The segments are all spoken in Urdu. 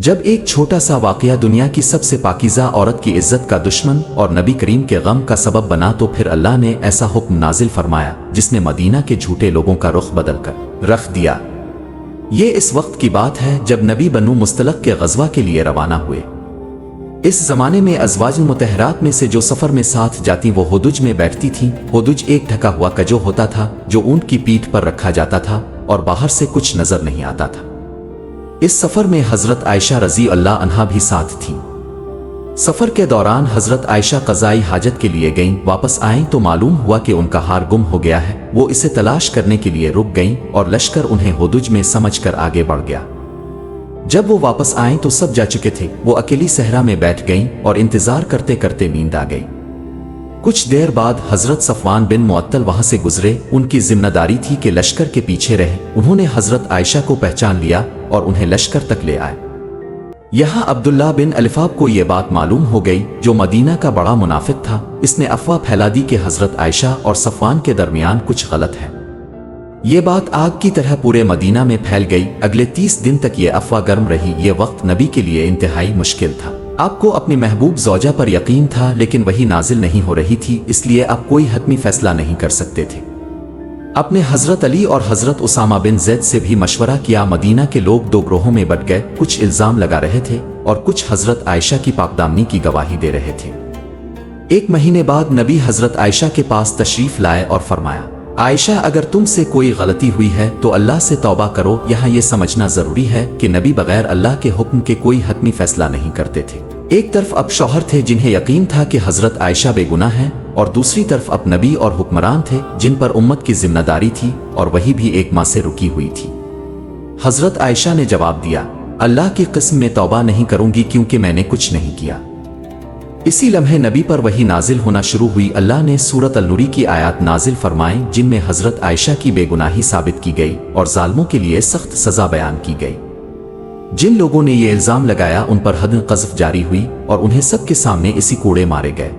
جب ایک چھوٹا سا واقعہ دنیا کی سب سے پاکیزہ عورت کی عزت کا دشمن اور نبی کریم کے غم کا سبب بنا تو پھر اللہ نے ایسا حکم نازل فرمایا جس نے مدینہ کے جھوٹے لوگوں کا رخ بدل کر رکھ دیا۔ یہ اس وقت کی بات ہے جب نبی بنو مستلق کے غزوہ کے لیے روانہ ہوئے۔ اس زمانے میں ازواج مطہرات میں سے جو سفر میں ساتھ جاتی وہ ہودج میں بیٹھتی تھیں۔ ہودج ایک ڈھکا ہوا کجو ہوتا تھا جو اونٹ کی پیٹھ پر رکھا جاتا تھا اور باہر سے کچھ نظر نہیں آتا تھا۔ اس سفر میں حضرت عائشہ رضی اللہ عنہا بھی ساتھ تھیں۔ سفر کے دوران حضرت عائشہ قضائی حاجت کے لیے گئیں، واپس آئیں تو معلوم ہوا کہ ان کا ہار گم ہو گیا ہے۔ وہ اسے تلاش کرنے کے لیے رک گئیں اور لشکر انہیں ہودج میں سمجھ کر آگے بڑھ گیا۔ جب وہ واپس آئیں تو سب جا چکے تھے۔ وہ اکیلی صحرا میں بیٹھ گئیں اور انتظار کرتے کرتے نیند آ گئی۔ کچھ دیر بعد حضرت صفوان بن معطل وہاں سے گزرے۔ ان کی ذمہ داری تھی کہ لشکر کے پیچھے رہے۔ انہوں نے حضرت عائشہ کو پہچان لیا اور انہیں لشکر تک لے آئے۔ یہاں عبداللہ بن الفاب کو یہ بات معلوم ہو گئی جو مدینہ کا بڑا منافق تھا۔ اس نے افواہ پھیلا دی کہ حضرت عائشہ اور صفوان کے درمیان کچھ غلط ہے۔ یہ بات آگ کی طرح پورے مدینہ میں پھیل گئی۔ اگلے 30 دن تک یہ افواہ گرم رہی۔ یہ وقت نبی کے لیے انتہائی مشکل تھا۔ آپ کو اپنی محبوب زوجہ پر یقین تھا لیکن وہی نازل نہیں ہو رہی تھی، اس لیے آپ کوئی حتمی فیصلہ نہیں کر سکتے تھے۔ اپنے حضرت علی اور حضرت اسامہ بن زید سے بھی مشورہ کیا۔ مدینہ کے لوگ دو گروہوں میں بٹ گئے، کچھ الزام لگا رہے تھے اور کچھ حضرت عائشہ کی پاکدامنی کی گواہی دے رہے تھے۔ 1 مہینے بعد نبی حضرت عائشہ کے پاس تشریف لائے اور فرمایا، عائشہ اگر تم سے کوئی غلطی ہوئی ہے تو اللہ سے توبہ کرو۔ یہاں یہ سمجھنا ضروری ہے کہ نبی بغیر اللہ کے حکم کے کوئی حتمی فیصلہ نہیں کرتے تھے۔ ایک طرف اب شوہر تھے جنہیں یقین تھا کہ حضرت عائشہ بے گناہ ہیں، اور دوسری طرف اب نبی اور حکمران تھے جن پر امت کی ذمہ داری تھی اور وہی بھی 1 ماہ سے رکی ہوئی تھی۔ حضرت عائشہ نے جواب دیا، اللہ کی قسم میں توبہ نہیں کروں گی کیونکہ میں نے کچھ نہیں کیا۔ اسی لمحے نبی پر وحی نازل ہونا شروع ہوئی۔ اللہ نے سورۃ النور کی آیات نازل فرمائیں جن میں حضرت عائشہ کی بے گناہی ثابت کی گئی اور ظالموں کے لیے سخت سزا بیان کی گئی۔ جن لوگوں نے یہ الزام لگایا ان پر حد قذف جاری ہوئی اور انہیں سب کے سامنے اسی کوڑے مارے گئے۔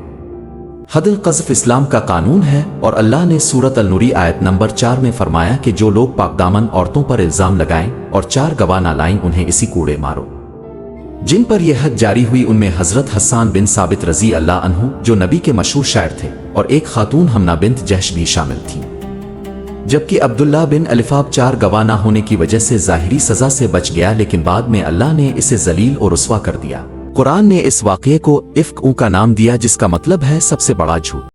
حد قذف اسلام کا قانون ہے اور اللہ نے سورۃ النور آیت نمبر 4 میں فرمایا کہ جو لوگ پاکدامن عورتوں پر الزام لگائیں اور 4 گواہ نہ لائیں انہیں اسی کوڑے مارو۔ جن پر یہ حد جاری ہوئی ان میں حضرت حسان بن ثابت رضی اللہ عنہ جو نبی کے مشہور شاعر تھے اور ایک خاتون حمنہ بنت جحش بھی شامل تھیں، جبکہ عبداللہ بن الفاب 4 گواہ نہ ہونے کی وجہ سے ظاہری سزا سے بچ گیا لیکن بعد میں اللہ نے اسے ذلیل اور رسوا کر دیا۔ قرآن نے اس واقعے کو افک کا نام دیا جس کا مطلب ہے سب سے بڑا جھوٹ۔